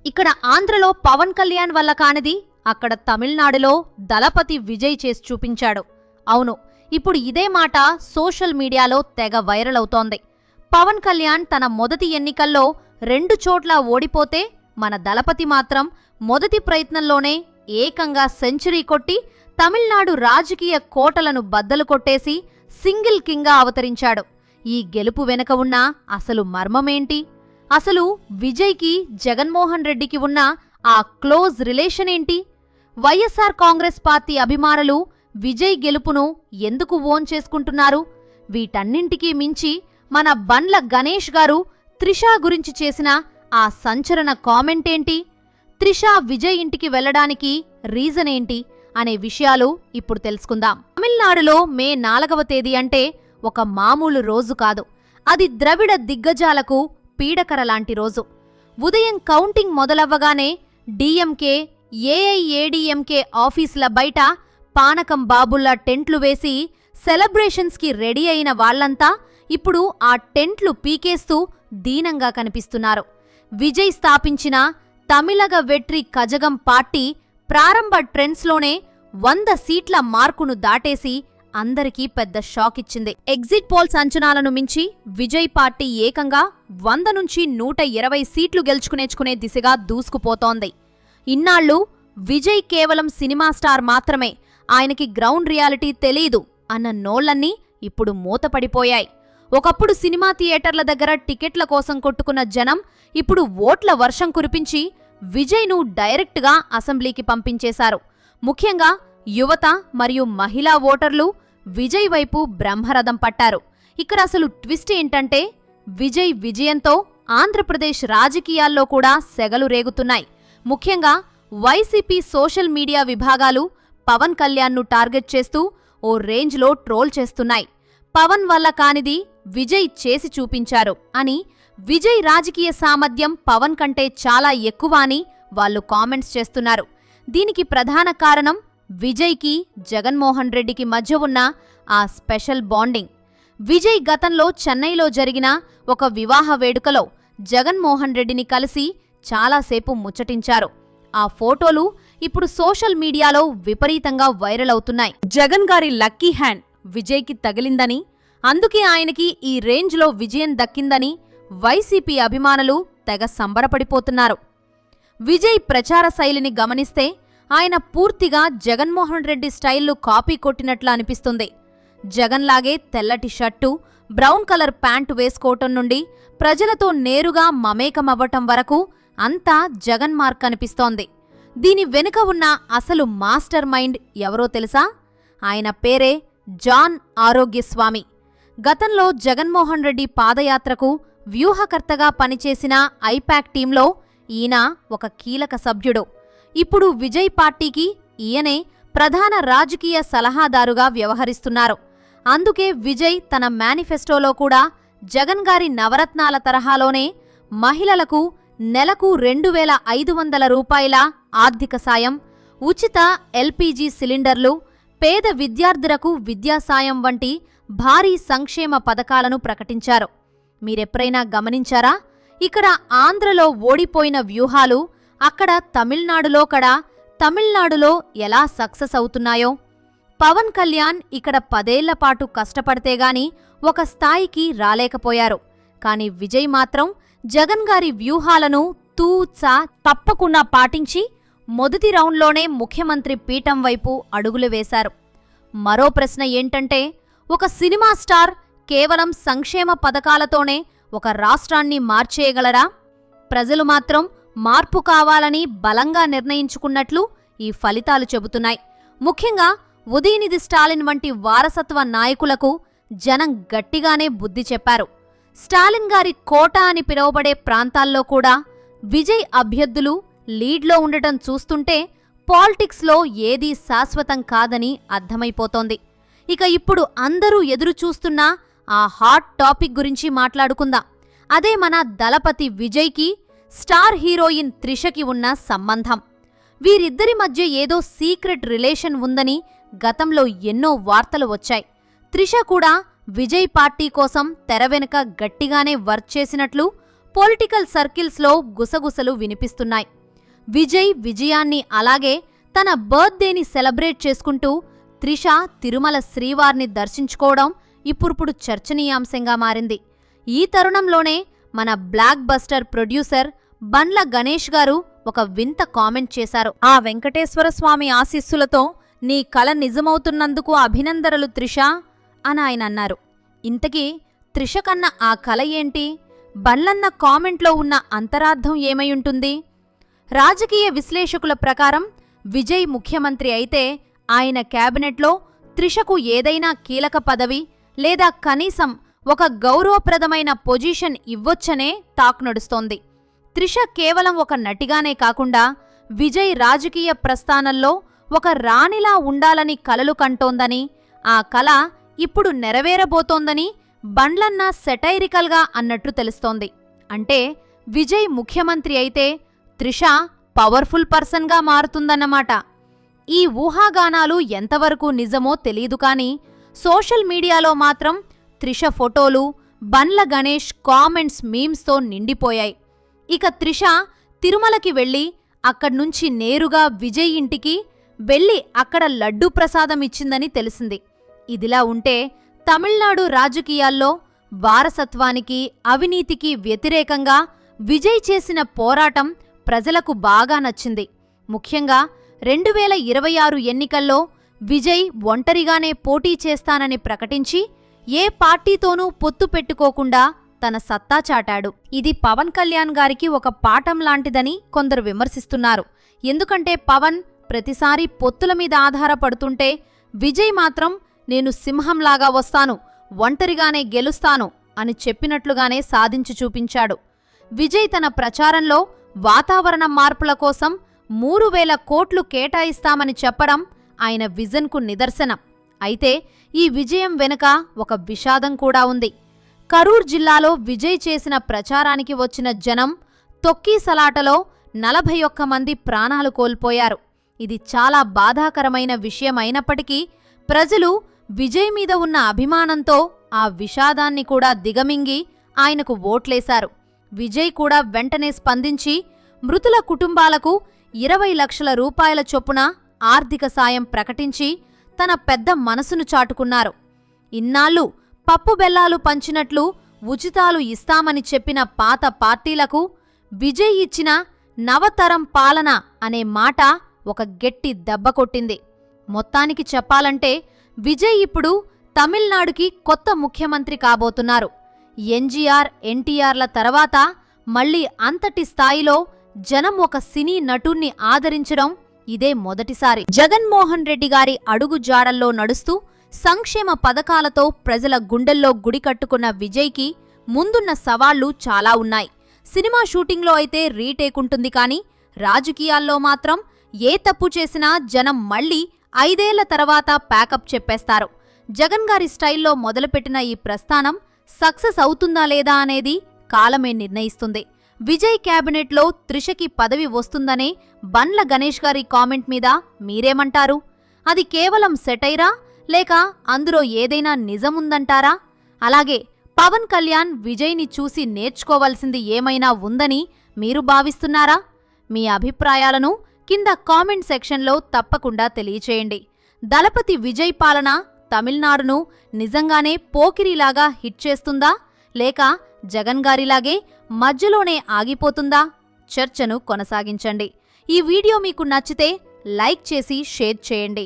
ఇక్కడ ఆంధ్రలో పవన్ కళ్యాణ్ వల్ల కానిది అక్కడ తమిళనాడులో దళపతి విజయ్ చేసి చూపించాడు. అవును, ఇప్పుడు ఇదే మాట సోషల్ మీడియాలో తెగ వైరల్ అవుతోంది. పవన్ కళ్యాణ్ తన మొదటి ఎన్నికల్లో 2 చోట్ల ఓడిపోతే మన దళపతి మాత్రం మొదటి ప్రయత్నంలోనే ఏకంగా సెంచరీ కొట్టి తమిళనాడు రాజకీయ కోటలను బద్దలు కొట్టేసి సింగిల్ కింగ్గా అవతరించాడు. ఈ గెలుపు వెనుక ఉన్న అసలు మర్మమేంటి? అసలు విజయ్కి జగన్మోహన్ రెడ్డికి ఉన్న ఆ క్లోజ్ రిలేషన్ ఏంటి? వైఎస్ఆర్ కాంగ్రెస్ పార్టీ అభిమానులు విజయ్ గెలుపును ఎందుకు ఓన్ చేసుకుంటున్నారు? వీటన్నింటికీ మించి మన బండ్ల గణేష్ గారు త్రిషా గురించి చేసిన ఆ సంచలన కామెంట్ ఏంటి? త్రిషా విజయ్ ఇంటికి వెళ్లడానికి రీజన్ ఏంటి అనే విషయాలు ఇప్పుడు తెలుసుకుందాం. తమిళనాడులో మే 4వ తేదీ అంటే ఒక మామూలు రోజు కాదు. అది ద్రవిడ దిగ్గజాలకు పీడకర లాంటి రోజు. ఉదయం కౌంటింగ్ మొదలవ్వగానే డిఎంకే, ఏఐఏడిఎంకే ఆఫీసుల బయట పానకం బాబుల్లా టెంట్లు వేసి సెలబ్రేషన్స్కి రెడీ అయిన వాళ్లంతా ఇప్పుడు ఆ టెంట్లు పీకేస్తూ దీనంగా కనిపిస్తున్నారు. విజయ్ స్థాపించిన తమిళగ వెట్రి కజగం పార్టీ ప్రారంభ ట్రెండ్స్లోనే 100 సీట్ల మార్కును దాటేసి అందరికీ పెద్ద షాక్ ఇచ్చింది. ఎగ్జిట్ పోల్స్ అంచనాలను మించి విజయ్ పార్టీ ఏకంగా 100 నుంచి 120 సీట్లు గెలుచుకునే దిశగా దూసుకుపోతోంది. ఇన్నాళ్లు విజయ్ కేవలం సినిమా స్టార్ మాత్రమే, ఆయనకి గ్రౌండ్ రియాలిటీ తెలీదు అన్న నోళ్లన్నీ ఇప్పుడు మూతపడిపోయాయి. ఒకప్పుడు సినిమా థియేటర్ల దగ్గర టికెట్ల కోసం కొట్టుకున్న జనం ఇప్పుడు ఓట్ల వర్షం కురిపించి విజయ్ను డైరెక్ట్గా అసెంబ్లీకి పంపించేశారు. ముఖ్యంగా యువత మరియు మహిళా ఓటర్లు విజయ్ వైపు బ్రహ్మరథం పట్టారు. ఇక్కడ అసలు ట్విస్ట్ ఏంటంటే విజయ్ విజయంతో ఆంధ్రప్రదేశ్ రాజకీయాల్లో కూడా సెగలు రేగుతున్నాయి. ముఖ్యంగా వైసీపీ సోషల్ మీడియా విభాగాలు పవన్ కళ్యాణ్ను టార్గెట్ చేస్తూ ఓ రేంజ్లో ట్రోల్ చేస్తున్నాయి. పవన్ వల్ల కానిది విజయ్ చేసి చూపించారు అని, విజయ్ రాజకీయ సామర్థ్యం పవన్ కంటే చాలా ఎక్కువ అని వాళ్లు కామెంట్స్ చేస్తున్నారు. దీనికి ప్రధాన కారణం విజయ్కి జగన్మోహన్ రెడ్డికి మధ్య ఉన్న ఆ స్పెషల్ బాండింగ్. విజయ్ గతంలో చెన్నైలో జరిగిన ఒక వివాహ వేడుకలో జగన్మోహన్ రెడ్డిని కలిసి చాలాసేపు ముచ్చటించారు. ఆ ఫోటోలు ఇప్పుడు సోషల్ మీడియాలో విపరీతంగా వైరల్ అవుతున్నాయి. జగన్ గారి లక్కీ హ్యాండ్ విజయ్కి తగిలిందని, అందుకే ఆయనకి ఈ రేంజ్లో విజయం దక్కిందని వైసీపీ అభిమానులు తెగ సంబరపడిపోతున్నారు. విజయ్ ప్రచార శైలిని గమనిస్తే ఆయన పూర్తిగా జగన్మోహన్ రెడ్డి స్టైల్ను కాపీ కొట్టినట్లా అనిపిస్తుంది. జగన్లాగే తెల్లటి షర్టు, బ్రౌన్ కలర్ ప్యాంటు వేసుకోవటం నుండి ప్రజలతో నేరుగా మమేకమవ్వటం వరకు అంతా జగన్ మార్క్ అనిపిస్తోంది. దీని వెనుక ఉన్న అసలు మాస్టర్ మైండ్ ఎవరో తెలుసా? ఆయన పేరే జాన్ ఆరోగ్యస్వామి. గతంలో జగన్మోహన్ రెడ్డి పాదయాత్రకు వ్యూహకర్తగా పనిచేసిన ఐపాక్ టీంలో ఈయన ఒక కీలక సభ్యుడు. ఇప్పుడు విజయ్ పార్టీకి ఈయనే ప్రధాన రాజకీయ సలహాదారుగా వ్యవహరిస్తున్నారు. అందుకే విజయ్ తన మేనిఫెస్టోలో కూడా జగన్ గారి నవరత్నాల తరహాలోనే మహిళలకు నెలకు 2500 రూపాయల ఆర్థిక సాయం, ఉచిత ఎల్పీజీ సిలిండర్లు, పేద విద్యార్థులకు విద్యా సాయం వంటి భారీ సంక్షేమ పథకాలను ప్రకటించారు. మీరెప్పుడైనా గమనించారా? ఇక్కడ ఆంధ్రలో ఓడిపోయిన వ్యూహాలు అక్కడ తమిళనాడులో ఎలా సక్సెస్ అవుతున్నాయో. పవన్ కళ్యాణ్ ఇక్కడ 10 ఏళ్ల పాటు కష్టపడితేగాని ఒక స్థాయికి రాలేకపోయారు. కాని విజయ్ మాత్రం జగన్ గారి వ్యూహాలను తూచా తప్పకుండా పాటించి మొదటి రౌండ్లోనే ముఖ్యమంత్రి పీఠం వైపు అడుగులు వేశారు. మరో ప్రశ్న ఏంటంటే, ఒక సినిమా స్టార్ కేవలం సంక్షేమ పథకాలతోనే ఒక రాష్ట్రాన్ని మార్చేయగలరా? ప్రజలు మాత్రం మార్పు కావాలని బలంగా నిర్ణయించుకున్నట్లు ఈ ఫలితాలు చెబుతున్నాయి. ముఖ్యంగా ఉదయనిధి స్టాలిన్ వంటి వారసత్వ నాయకులకు జనం గట్టిగానే బుద్ధి చెప్పారు. స్టాలిన్ గారి కోట అని పిలువబడే ప్రాంతాల్లో కూడా విజయ్ అభ్యర్థులు లీడ్లో ఉండటం చూస్తుంటే పాలిటిక్స్లో ఏదీ శాశ్వతం కాదని అర్థమైపోతోంది. ఇక ఇప్పుడు అందరూ ఎదురుచూస్తున్న ఆ హాట్ టాపిక్ గురించి మాట్లాడుకుందాం. అదే మన దళపతి విజయ్కి స్టార్ హీరోయిన్ త్రిషకి ఉన్న సంబంధం. వీరిద్దరి మధ్య ఏదో సీక్రెట్ రిలేషన్ ఉందని గతంలో ఎన్నో వార్తలు వచ్చాయి. త్రిష కూడా విజయ్ పార్టీ కోసం తెర వెనుక గట్టిగానే వర్క్ చేసినట్లు పొలిటికల్ సర్కిల్స్లో గుసగుసలు వినిపిస్తున్నాయి. విజయ్ విజయాన్ని అలాగే తన బర్త్డేని సెలబ్రేట్ చేసుకుంటూ త్రిష తిరుమల శ్రీవారిని దర్శించుకోవడం ఇప్పుడిప్పుడు చర్చనీయాంశంగా మారింది. ఈ తరుణంలోనే మన block buster producer Bandla Ganesh గారు ఒక వింత కామెంట్ చేశారు. ఆ వెంకటేశ్వర స్వామి ఆశీస్సులతో నీ కల నిజమవుతున్నందుకు అభినందనలు త్రిష అని ఆయన అన్నారు. ఇంతకీ త్రిష కన్న ఆ కల ఏంటి? బండ్లన్న కామెంట్లో ఉన్న అంతరార్థం ఏమైయుంటుంది? రాజకీయ విశ్లేషకుల ప్రకారం విజయ్ ముఖ్యమంత్రి అయితే ఆయన క్యాబినెట్లో త్రిషకు ఏదైనా కీలక పదవి లేదా కనీసం ఒక గౌరవప్రదమైన పొజిషన్ ఇవ్వొచ్చనే టాక్ నడుస్తోంది. త్రిష కేవలం ఒక నటిగానే కాకుండా విజయ్ రాజకీయ ప్రస్థానంలో ఒక రాణిలా ఉండాలని కలలు కంటోందని, ఆ కల ఇప్పుడు నెరవేరబోతోందని బండ్లన్న సెటైరికల్గా అన్నట్టు తెలుస్తోంది. అంటే విజయ్ ముఖ్యమంత్రి అయితే త్రిష పవర్ఫుల్ పర్సన్గా మారుతుందన్నమాట. ఈ ఊహాగానాలు ఎంతవరకు నిజమో తెలీదు కానీ సోషల్ మీడియాలో మాత్రం త్రిష ఫోటోలు, బండ్ల గణేష్ కామెంట్స్ మీమ్స్తో నిండిపోయాయి. ఇక త్రిష తిరుమలకి వెళ్ళి అక్కడ్నుంచి నేరుగా విజయ్ ఇంటికి వెళ్ళి అక్కడ లడ్డూ ప్రసాదం ఇచ్చిందని తెలిసింది. ఇదిలా ఉంటే తమిళనాడు రాజకీయాల్లో వారసత్వానికి, అవినీతికి వ్యతిరేకంగా విజయ్ చేసిన పోరాటం ప్రజలకు బాగా నచ్చింది. ముఖ్యంగా 2026 ఎన్నికల్లో విజయ్ ఒంటరిగానే పోటీ చేస్తానని ప్రకటించి ఏ పార్టీతోనూ పొత్తు పెట్టుకోకుండా తన సత్తా చాటాడు. ఇది పవన్ కళ్యాణ్ గారికి ఒక పాఠం లాంటిదని కొందరు విమర్శిస్తున్నారు. ఎందుకంటే పవన్ ప్రతిసారి పొత్తుల మీద ఆధారపడుతుంటే విజయ్ మాత్రం నేను సింహంలాగా వస్తాను, ఒంటరిగానే గెలుస్తాను అని చెప్పినట్లుగానే సాధించి చూపించాడు. విజయ్ తన ప్రచారంలో వాతావరణ మార్పుల కోసం 3000 కోట్లు కేటాయిస్తామని చెప్పడం ఆయన విజన్కు నిదర్శనం. అయితే ఈ విజయం వెనుక ఒక విషాదం కూడా ఉంది. కరూర్ జిల్లాలో విజయ్ చేసిన ప్రచారానికి వచ్చిన జనం తొక్కీసలాటలో 41 మంది ప్రాణాలు కోల్పోయారు. ఇది చాలా బాధాకరమైన విషయం అయినప్పటికీ ప్రజలు విజయ్ మీద ఉన్న అభిమానంతో ఆ విషాదాన్ని కూడా దిగమింగి ఆయనకు ఓట్లేశారు. విజయ్ కూడా వెంటనే స్పందించి మృతుల కుటుంబాలకు 20 లక్షల రూపాయల చొప్పున ఆర్థిక సాయం ప్రకటించి తన పెద్ద మనసును చాటుకున్నారు. ఇన్నాళ్లు పప్పు బెల్లాలు పంచినట్లు ఉచితాలు ఇస్తామని చెప్పిన పాత పార్టీలకు విజయ్ ఇచ్చిన నవతరం పాలన అనే మాట ఒక గట్టి దెబ్బ కొట్టింది. మొత్తానికి చెప్పాలంటే విజయ్ ఇప్పుడు తమిళనాడుకి కొత్త ముఖ్యమంత్రి కాబోతున్నారు. ఎన్జీఆర్, ఎన్టీఆర్ల తర్వాత మళ్లీ అంతటి స్థాయిలో జనం ఒక సినీ నటుణ్ణి ఆదరించడం ఇదే మొదటిసారి. జగన్మోహన్ రెడ్డి గారి అడుగు జాడల్లో నడుస్తూ సంక్షేమ పథకాలతో ప్రజల గుండెల్లో గుడి కట్టుకున్న విజయ్కి ముందున్న సవాళ్లు చాలా ఉన్నాయి. సినిమా షూటింగ్లో అయితే రీటేకుంటుంది కానీ రాజకీయాల్లో మాత్రం ఏ తప్పు చేసినా జనం మళ్లీ 5 ఏళ్ల తర్వాత ప్యాకప్ చెప్పేస్తారు. జగన్ గారి స్టైల్లో మొదలుపెట్టిన ఈ ప్రస్థానం సక్సెస్ అవుతుందా లేదా అనేది కాలమే నిర్ణయిస్తుంది. విజయ్ క్యాబినెట్లో త్రిషకి పదవి వస్తుందనే బండ్ల గణేష్ గారి కామెంట్ మీద మీరేమంటారు? అది కేవలం సెటైరా లేక అందులో ఏదైనా నిజముందంటారా? అలాగే పవన్ కళ్యాణ్ విజయ్ని చూసి నేర్చుకోవాల్సింది ఏమైనా ఉందని మీరు భావిస్తున్నారా? మీ అభిప్రాయాలను కింద కామెంట్ సెక్షన్లో తప్పకుండా తెలియచేయండి. దళపతి విజయ్ పాలన తమిళనాడును నిజంగానే పోకిరిలాగా హిట్ చేస్తుందా లేక జగన్ గారిలాగే మధ్యలోనే ఆగిపోతుందా? చర్చను కొనసాగించండి. ఈ వీడియో మీకు నచ్చితే లైక్ చేసి షేర్ చేయండి.